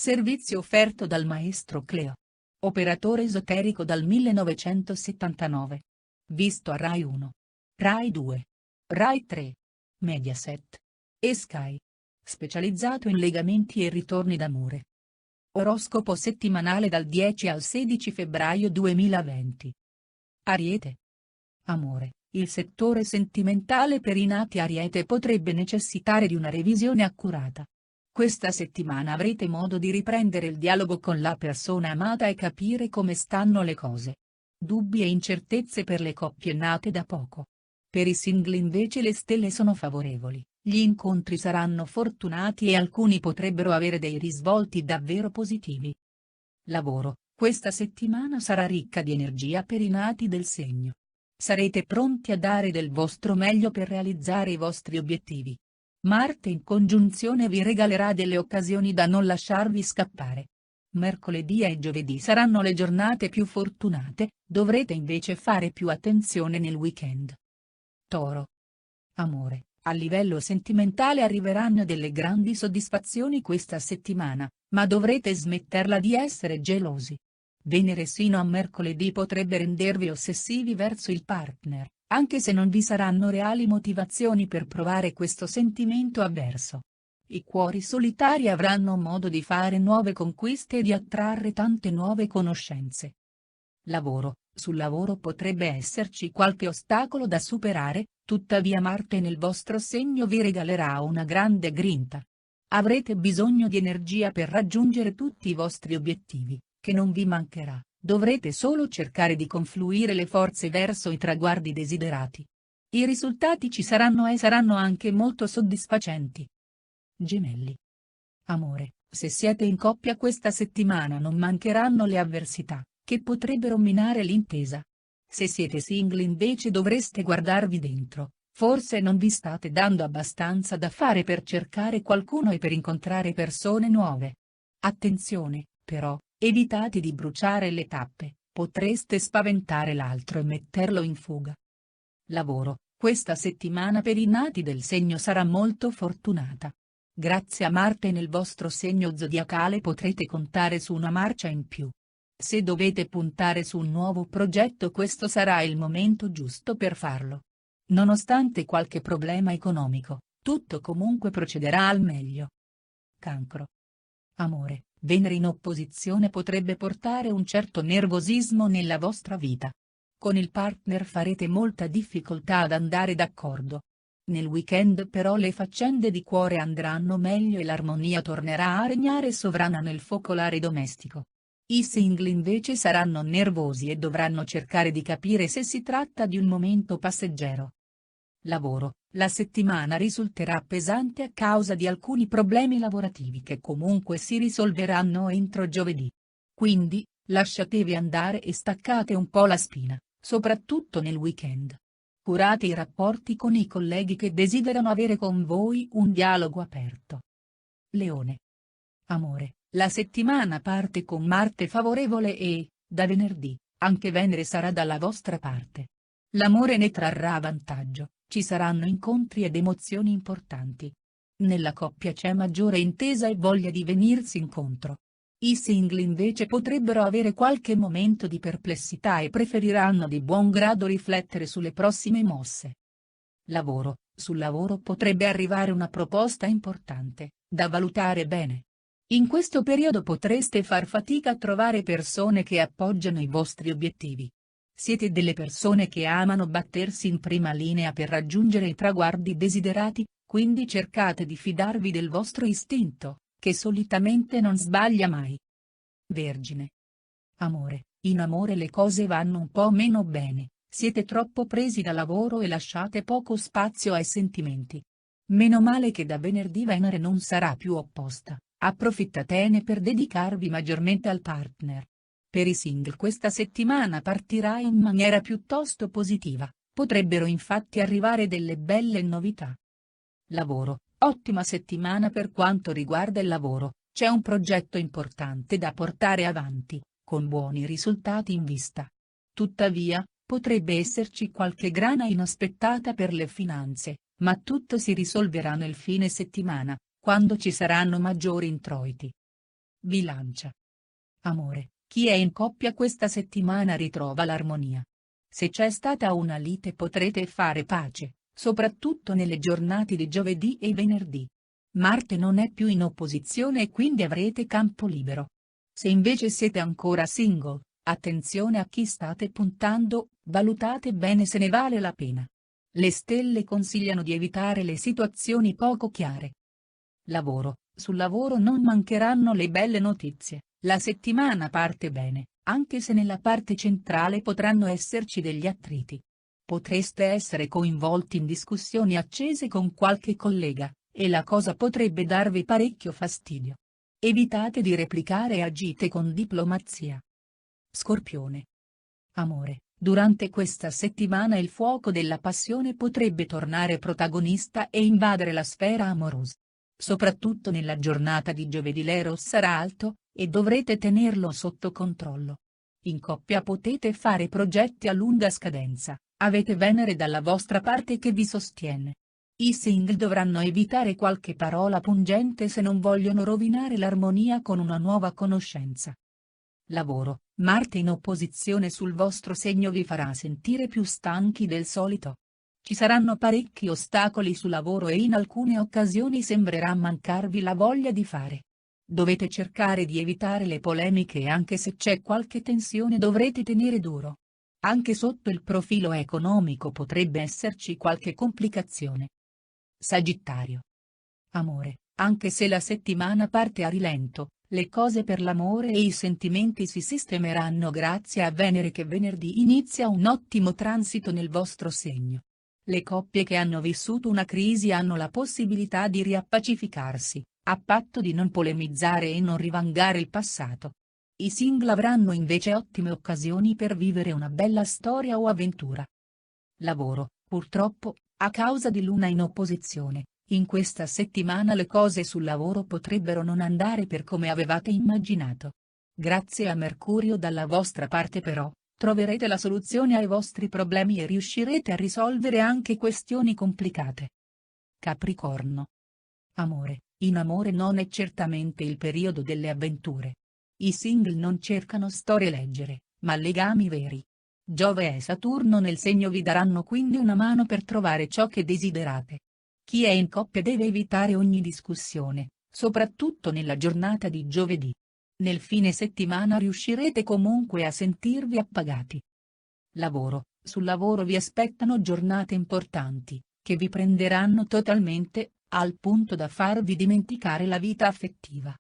Servizio offerto dal maestro Cleo. Operatore esoterico dal 1979. Visto a Rai 1. Rai 2. Rai 3. Mediaset. E Sky. Specializzato in legamenti e ritorni d'amore. Oroscopo settimanale dal 10 al 16 febbraio 2020. Ariete. Amore. Il settore sentimentale per i nati Ariete potrebbe necessitare di una revisione accurata. Questa settimana avrete modo di riprendere il dialogo con la persona amata e capire come stanno le cose. Dubbi e incertezze per le coppie nate da poco. Per i single invece le stelle sono favorevoli, gli incontri saranno fortunati e alcuni potrebbero avere dei risvolti davvero positivi. Lavoro. Questa settimana sarà ricca di energia per i nati del segno. Sarete pronti a dare del vostro meglio per realizzare i vostri obiettivi. Marte in congiunzione vi regalerà delle occasioni da non lasciarvi scappare. Mercoledì e giovedì saranno le giornate più fortunate, dovrete invece fare più attenzione nel weekend. Toro. Amore. A livello sentimentale arriveranno delle grandi soddisfazioni questa settimana, ma dovrete smetterla di essere gelosi. Venere sino a mercoledì potrebbe rendervi ossessivi verso il partner, anche se non vi saranno reali motivazioni per provare questo sentimento avverso. I cuori solitari avranno modo di fare nuove conquiste e di attrarre tante nuove conoscenze. Lavoro. Sul lavoro potrebbe esserci qualche ostacolo da superare, tuttavia Marte nel vostro segno vi regalerà una grande grinta. Avrete bisogno di energia per raggiungere tutti i vostri obiettivi, che non vi mancherà, dovrete solo cercare di confluire le forze verso i traguardi desiderati. I risultati ci saranno e saranno anche molto soddisfacenti. Gemelli. Amore, se siete in coppia questa settimana non mancheranno le avversità, che potrebbero minare l'intesa. Se siete single invece dovreste guardarvi dentro, forse non vi state dando abbastanza da fare per cercare qualcuno e per incontrare persone nuove. Attenzione, però, evitate di bruciare le tappe, potreste spaventare l'altro e metterlo in fuga. Lavoro. Questa settimana per i nati del segno sarà molto fortunata. Grazie a Marte nel vostro segno zodiacale potrete contare su una marcia in più. Se dovete puntare su un nuovo progetto questo sarà il momento giusto per farlo. Nonostante qualche problema economico, tutto comunque procederà al meglio. Cancro. Amore. Venere in opposizione potrebbe portare un certo nervosismo nella vostra vita. Con il partner farete molta difficoltà ad andare d'accordo. Nel weekend però le faccende di cuore andranno meglio e l'armonia tornerà a regnare sovrana nel focolare domestico. I single invece saranno nervosi e dovranno cercare di capire se si tratta di un momento passeggero. Lavoro. La settimana risulterà pesante a causa di alcuni problemi lavorativi che comunque si risolveranno entro giovedì. Quindi, lasciatevi andare e staccate un po' la spina, soprattutto nel weekend. Curate i rapporti con i colleghi che desiderano avere con voi un dialogo aperto. Leone. Amore. La settimana parte con Marte favorevole e, da venerdì, anche Venere sarà dalla vostra parte. L'amore ne trarrà vantaggio, ci saranno incontri ed emozioni importanti. Nella coppia c'è maggiore intesa e voglia di venirsi incontro. I single invece potrebbero avere qualche momento di perplessità e preferiranno di buon grado riflettere sulle prossime mosse. Lavoro. Sul lavoro potrebbe arrivare una proposta importante, da valutare bene. In questo periodo potreste far fatica a trovare persone che appoggiano i vostri obiettivi. Siete delle persone che amano battersi in prima linea per raggiungere i traguardi desiderati, quindi cercate di fidarvi del vostro istinto, che solitamente non sbaglia mai. Vergine. Amore. In amore le cose vanno un po' meno bene, siete troppo presi da lavoro e lasciate poco spazio ai sentimenti. Meno male che da venerdì Venere non sarà più opposta. Approfittatene per dedicarvi maggiormente al partner. Per i single questa settimana partirà in maniera piuttosto positiva, potrebbero infatti arrivare delle belle novità. Lavoro. Ottima settimana per quanto riguarda il lavoro, c'è un progetto importante da portare avanti, con buoni risultati in vista. Tuttavia, potrebbe esserci qualche grana inaspettata per le finanze, ma tutto si risolverà nel fine settimana, quando ci saranno maggiori introiti. Bilancia. Amore, chi è in coppia questa settimana ritrova l'armonia. Se c'è stata una lite potrete fare pace, soprattutto nelle giornate di giovedì e venerdì. Marte non è più in opposizione e quindi avrete campo libero. Se invece siete ancora single, attenzione a chi state puntando, valutate bene se ne vale la pena. Le stelle consigliano di evitare le situazioni poco chiare. Lavoro. Sul lavoro non mancheranno le belle notizie, la settimana parte bene, anche se nella parte centrale potranno esserci degli attriti. Potreste essere coinvolti in discussioni accese con qualche collega, e la cosa potrebbe darvi parecchio fastidio. Evitate di replicare e agite con diplomazia. Scorpione. Amore, durante questa settimana il fuoco della passione potrebbe tornare protagonista e invadere la sfera amorosa. Soprattutto nella giornata di giovedì l'eros sarà alto, e dovrete tenerlo sotto controllo. In coppia potete fare progetti a lunga scadenza, avete Venere dalla vostra parte che vi sostiene. I single dovranno evitare qualche parola pungente se non vogliono rovinare l'armonia con una nuova conoscenza. Lavoro. Marte in opposizione sul vostro segno vi farà sentire più stanchi del solito. Ci saranno parecchi ostacoli sul lavoro e in alcune occasioni sembrerà mancarvi la voglia di fare. Dovete cercare di evitare le polemiche e anche se c'è qualche tensione dovrete tenere duro. Anche sotto il profilo economico potrebbe esserci qualche complicazione. Sagittario. Amore, anche se la settimana parte a rilento, le cose per l'amore e i sentimenti si sistemeranno grazie a Venere che venerdì inizia un ottimo transito nel vostro segno. Le coppie che hanno vissuto una crisi hanno la possibilità di riappacificarsi, a patto di non polemizzare e non rivangare il passato. I single avranno invece ottime occasioni per vivere una bella storia o avventura. Lavoro, purtroppo, a causa di Luna in opposizione, in questa settimana le cose sul lavoro potrebbero non andare per come avevate immaginato. Grazie a Mercurio dalla vostra parte però, troverete la soluzione ai vostri problemi e riuscirete a risolvere anche questioni complicate. Capricorno. Amore, in amore non è certamente il periodo delle avventure. I single non cercano storie leggere, ma legami veri. Giove e Saturno nel segno vi daranno quindi una mano per trovare ciò che desiderate. Chi è in coppia deve evitare ogni discussione, soprattutto nella giornata di giovedì. Nel fine settimana riuscirete comunque a sentirvi appagati. Lavoro, sul lavoro vi aspettano giornate importanti, che vi prenderanno totalmente, al punto da farvi dimenticare la vita affettiva.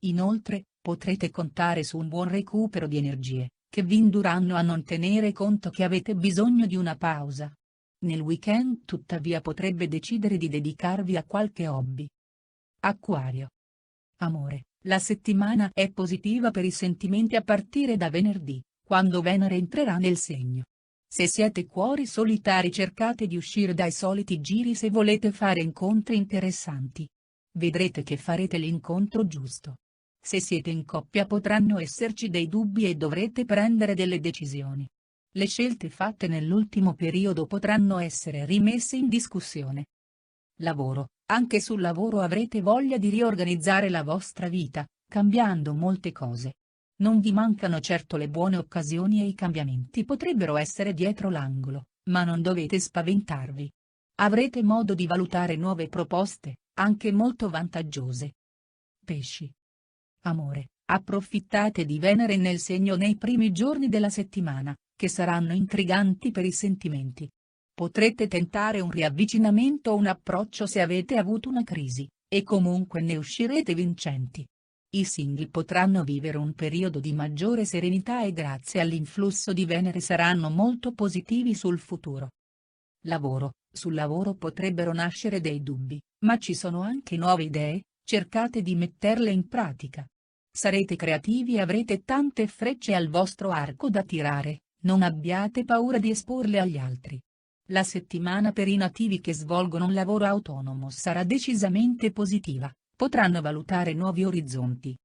Inoltre, potrete contare su un buon recupero di energie, che vi indurranno a non tenere conto che avete bisogno di una pausa. Nel weekend tuttavia potrebbe decidere di dedicarvi a qualche hobby. Acquario. Amore, la settimana è positiva per i sentimenti a partire da venerdì, quando Venere entrerà nel segno. Se siete cuori solitari cercate di uscire dai soliti giri se volete fare incontri interessanti. Vedrete che farete l'incontro giusto. Se siete in coppia potranno esserci dei dubbi e dovrete prendere delle decisioni. Le scelte fatte nell'ultimo periodo potranno essere rimesse in discussione. Lavoro, anche sul lavoro avrete voglia di riorganizzare la vostra vita, cambiando molte cose. Non vi mancano certo le buone occasioni e i cambiamenti potrebbero essere dietro l'angolo, ma non dovete spaventarvi. Avrete modo di valutare nuove proposte, anche molto vantaggiose. Pesci. Amore, approfittate di Venere nel segno nei primi giorni della settimana, che saranno intriganti per i sentimenti. Potrete tentare un riavvicinamento o un approccio se avete avuto una crisi, e comunque ne uscirete vincenti. I single potranno vivere un periodo di maggiore serenità e grazie all'influsso di Venere saranno molto positivi sul futuro. Lavoro, sul lavoro potrebbero nascere dei dubbi, ma ci sono anche nuove idee, cercate di metterle in pratica. Sarete creativi e avrete tante frecce al vostro arco da tirare, non abbiate paura di esporle agli altri. La settimana per i nativi che svolgono un lavoro autonomo sarà decisamente positiva, potranno valutare nuovi orizzonti,